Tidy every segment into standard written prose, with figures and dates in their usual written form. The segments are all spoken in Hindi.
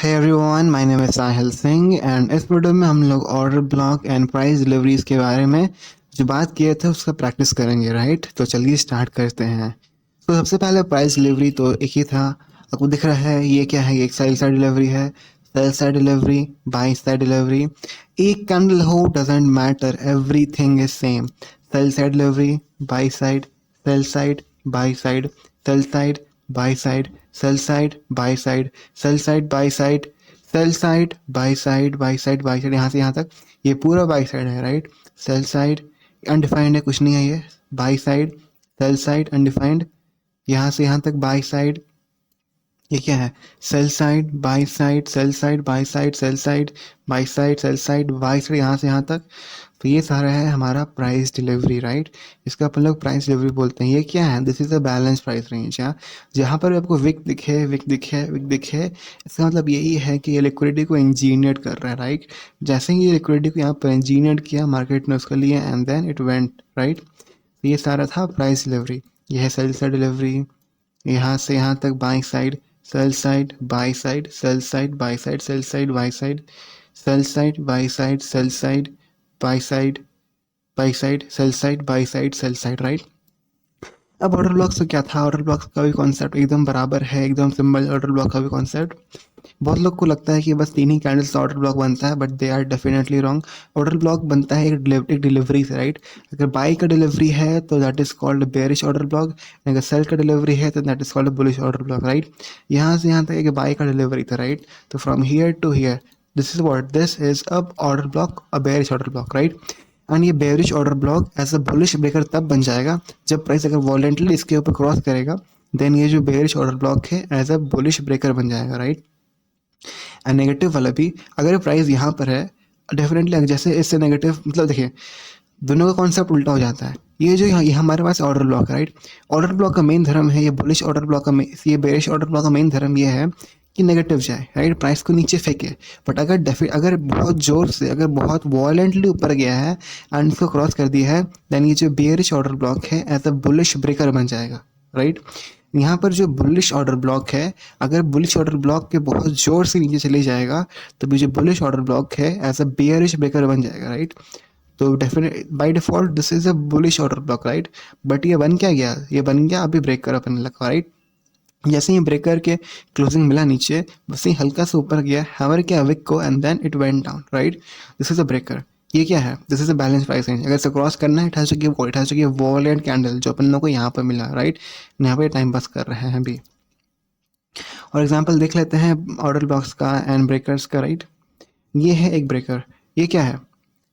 Hey everyone, my name is Sahil Singh and इस वीडियो में हम लोग order block and price deliveries के बारे में जो बात किए थे उसका प्रैक्टिस करेंगे, राइट। तो चलिए स्टार्ट करते हैं। तो सबसे पहले प्राइस डिलीवरी तो एक ही था, आपको दिख रहा है ये क्या है, ये एक सेल साइड डिलीवरी है। Sell side delivery, by side delivery, एक कैंडल हो doesn't matter, everything is same. Sell side delivery, by side, sell side, by side, sell side, by side, sell side, by side, sell side, by side, sell side, by side, by side, by side, यहाँ से यहाँ तक ये पूरा बाई साइड है, राइट। सेल साइड अनडिफाइंड है, कुछ नहीं है ये। By side, sell side undefined, यहाँ से यहाँ तक बाई साइड, ये क्या है, sell side, by side, sell side, by side, sell side, by side, sell side, by side, यहाँ से यहाँ तक। तो ये सारा है हमारा प्राइस डिलीवरी, राइट। इसका अपन लोग प्राइस डिलीवरी बोलते हैं। ये क्या है, this is a balance price range. यहाँ जहाँ पर आपको विक दिखे, विक दिखे, विक दिखे, इसका मतलब यही है कि ये लिक्विडिटी को इंजीनियर कर रहा है, राइट। जैसे ही ये लिक्विडिटी को यहाँ पर इंजीनियर किया मार्केट ने उसके लिए, and then it went, right. तो ये सारा था प्राइस डिलीवरी। ये है सेल साइड डिलीवरी, यहाँ से यहाँ तक by side, sell side, by side, sell side, by side, sell side, by side, sell side, by side, sell side, by side, by side, sell side, by side, sell side, right. अब ऑर्डर ब्लॉक्स तो क्या था, ऑर्डर ब्लॉक्स का भी कॉन्सेप्ट एकदम बराबर है, एकदम सिंपल ऑर्डर ब्लॉक का भी कॉन्सेप्ट। बहुत लोग को लगता है कि बस 3 ही कैंडल्स का ऑर्डर ब्लॉक बनता है, but they are definitely wrong. Order block बनता है एक डिलीवरी से, राइट। अगर बाई का डिलीवरी है तो that is called bearish order block, अगर सेल का डिलीवरी है तो that is called bullish order block, right. यहाँ से यहाँ तक एक बाई का डिलीवरी था, राइट। तो from here to here this is what, this is a order block, a bearish order block, right. And ये bearish order block as a bullish breaker तब बन जाएगा जब प्राइस अगर वॉलेंटली इसके ऊपर क्रॉस करेगा, देन ये जो बेरिश ऑर्डर ब्लॉक है एज अ बुलिश ब्रेकर बन जाएगा, राइट। एंड नेगेटिव वाला भी, अगर प्राइस यहाँ पर है डेफिनेटली, जैसे इससे नेगेटिव मतलब देखिए दोनों का कॉन्सेप्ट उल्टा हो जाता है। ये जो ये हमारे पास ऑर्डर ब्लॉक है, राइट। ऑर्डर ब्लॉक का मेन धर्म है, ये बुलिश ऑर्डर ब्लॉक का ये बेरिश ऑर्डर ब्लॉक का मेन धर्म ये है कि नेगेटिव जाए, राइट, प्राइस को नीचे फेंके। बट अगर बहुत जोर से, अगर बहुत वॉयलेंटली ऊपर गया है एंड इसको क्रॉस कर दिया है, देन ये जो बेरिश ऑर्डर ब्लॉक है एज अ बुलिश ब्रेकर बन जाएगा, राइट। यहाँ पर जो बुलिश ऑर्डर ब्लॉक है, अगर बुलिश ऑर्डर ब्लॉक के बहुत जोर से नीचे चले जाएगा तो भी जो बुलिश ऑर्डर ब्लॉक है एज अ बेयरिश ब्रेकर बन जाएगा, राइट। तो definite by default this is a bullish order block, right. But ये बन क्या गया, ये बन गया अभी ब्रेकर अपन लगा, राइट। जैसे ही ब्रेकर के क्लोजिंग मिला नीचे, वैसे ही हल्का सा ऊपर गया हैमर के विक को, and then it went down, right. This is a breaker. ये क्या है, this is a balance price range. अगर इसे क्रॉस करना है, it has to give violent candle जो अपन लोग को यहाँ पर मिला, राइट। यहाँ पे टाइम पास कर रहे हैं अभी। और एग्जांपल देख लेते हैं ऑर्डर ब्लॉक्स का एंड ब्रेकर्स का, राइट। ये है एक ब्रेकर, ये क्या है,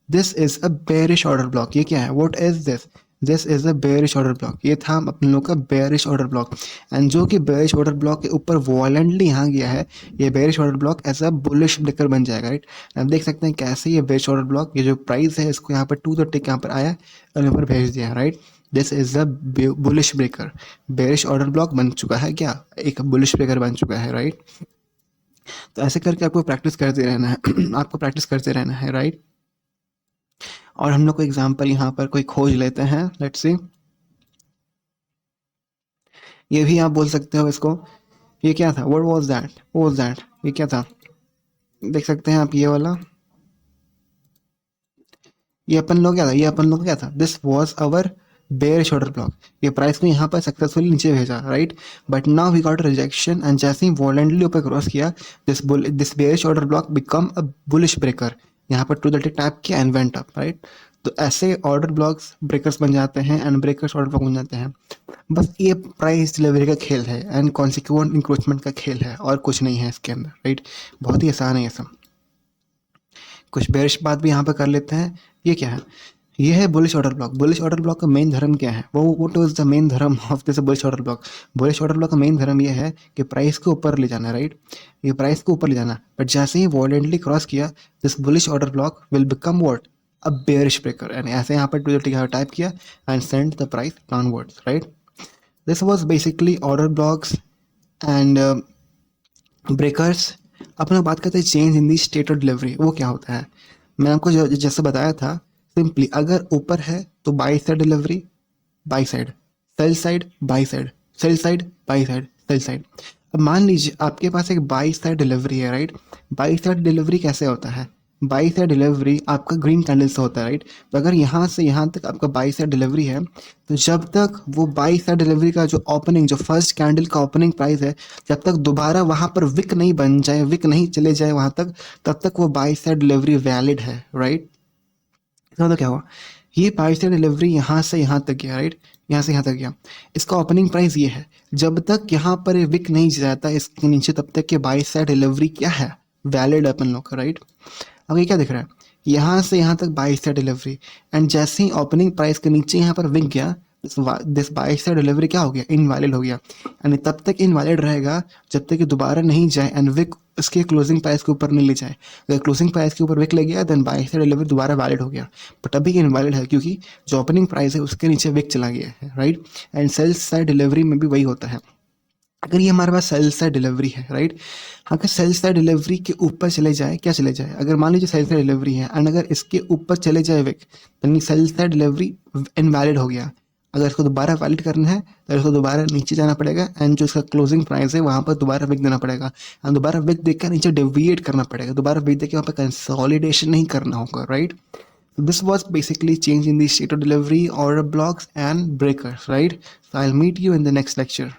this is a bearish order block. ये क्या है, what is this, this is a bearish order block. ये था अपने लोग का बेरिश ऑर्डर ब्लॉक, एंड जो कि बेरिश ऑर्डर ब्लॉक के ऊपर वॉलेंटली यहाँ गया है, ये bearish order block as a bullish breaker बन जाएगा, राइट। आप देख सकते हैं कैसे ये बेरिश ऑर्डर ब्लॉक, ये जो प्राइस है इसको यहाँ पर 230 यहाँ पर आया और यहाँ पर भेज दिया, right. This is a bullish breaker, bearish order block बन चुका है, क्या एक बुलिश ब्रेकर बन चुका है, राइट। तो ऐसे करके आपको प्रैक्टिस करते रहना है आपको प्रैक्टिस करते रहना है, राइट। और हम लोग को एग्जाम्पल यहाँ पर कोई खोज लेते हैं, लेट्स सी। ये भी आप बोल सकते हो इसको, ये क्या था, what was that, what was that, ये क्या था, देख सकते हैं आप ये वाला, ये अपन लोग क्या था, ये अपन लोग क्या था, this was our bear order block. ये प्राइस को यहाँ पर सक्सेसफुली नीचे भेजा, right. But now we got rejection, and जैसे ही वॉलेंटली ऊपर क्रॉस किया, this bearish order block become a bullish breaker. यहाँ पर 230 टैप किया एंड वेंट अप, राइट। तो ऐसे ऑर्डर ब्लॉक्स ब्रेकर्स बन जाते हैं एंड ब्रेकर्स ऑर्डर ब्लॉक बन जाते हैं। बस ये प्राइस डिलीवरी का खेल है एंड कॉन्सिक्वेंट इंक्रोचमेंट का खेल है, और कुछ नहीं है इसके अंदर, राइट। बहुत ही आसान है ये सब। कुछ बेरिश बात भी यहाँ पर कर लेते हैं। ये क्या है, ये है bullish order block. Bullish order block का मेन धर्म क्या है, वो व्हाट वाज द मेन धर्म of this bullish order block. Bullish order block का मेन धर्म ये है कि प्राइस को ऊपर ले जाना, राइट। ये प्राइस को ऊपर ले जाना, बट जैसे ही वॉलेंटली क्रॉस किया, this bullish order block will become what, a bearish breaker. And ऐसे यहाँ पर 230 टाइप किया and send the price downwards, right. This was basically order blocks and breakers. अपन लोग बात करते हैं change in the state of delivery, वो क्या होता है। मैं आपको जैसे बताया था, सिंपली अगर ऊपर है तो by side delivery, by side, sell side, by side, sell side, by side, sell side. अब मान लीजिए आपके पास एक बाई साइड डिलीवरी है, राइट? बाई साइड डिलीवरी कैसे होता है? बाई साइड डिलीवरी आपका ग्रीन कैंडल से होता है, राइट? तो अगर यहाँ से यहाँ तक आपका बाई साइड डिलीवरी है, तो जब तक वो बाई साइड डिलीवरी का जो ओपनिंग, जो फर्स्ट कैंडल का ओपनिंग प्राइस है, जब तक दोबारा वहाँ पर विक नहीं बन जाए, विक नहीं चले जाए वहाँ तक, तब तक वो बाई साइड डिलीवरी वैलिड है, राइट? इसका मतलब क्या हुआ? ये बाई साइड डिलीवरी यहाँ से यहाँ तक गया, राइट? यहाँ से यहाँ तक गया, इसका ओपनिंग प्राइस ये है। जब तक यहाँ पर ये विक नहीं जाता इसके नीचे, तब तक के बाई साइड डिलीवरी क्या है? वैलिड अपन लोग का, राइट? अब ये क्या दिख रहा है? यहाँ से यहाँ तक बाई साइड डिलीवरी, एंड जैसे ही ओपनिंग प्राइस के नीचे यहाँ पर विक गया, दिस बाई साइड डिलीवरी क्या हो गया? इनवैलिड हो गया। यानी तब तक इनवैलिड रहेगा जब तक कि दोबारा नहीं जाए एंड विक उसके क्लोजिंग प्राइस के ऊपर नहीं ले जाए। अगर क्लोजिंग प्राइस के ऊपर विक ले गया, देन बाई साइड डिलीवरी दोबारा वैलिड हो गया। बट अभी इनवैलिड है क्योंकि जो ओपनिंग प्राइस है उसके नीचे विक चला गया है, right? And sell side delivery में भी वही होता है। अगर ये हमारे पास सेल साइड डिलीवरी है, राइट? अगर सेल साइड डिलीवरी के ऊपर चले जाए, क्या चले जाए? अगर मान लीजिए सेल साइड डिलीवरी है एंड अगर इसके ऊपर चले जाए विक, तो सेल साइड डिलीवरी इनवैलिड हो गया। अगर इसको दोबारा वैलिड करना है तो इसको दोबारा नीचे जाना पड़ेगा एंड जो इसका क्लोजिंग प्राइस है वहाँ पर दोबारा विक देना पड़ेगा, एंड दोबारा विक देकर नीचे डेविएट करना पड़ेगा, दोबारा विक देकर वहाँ पर कंसोलिडेशन नहीं करना होगा, right? So this was basically change in the state of delivery, order blocks and breakers, right? So I'll meet you in the next lecture.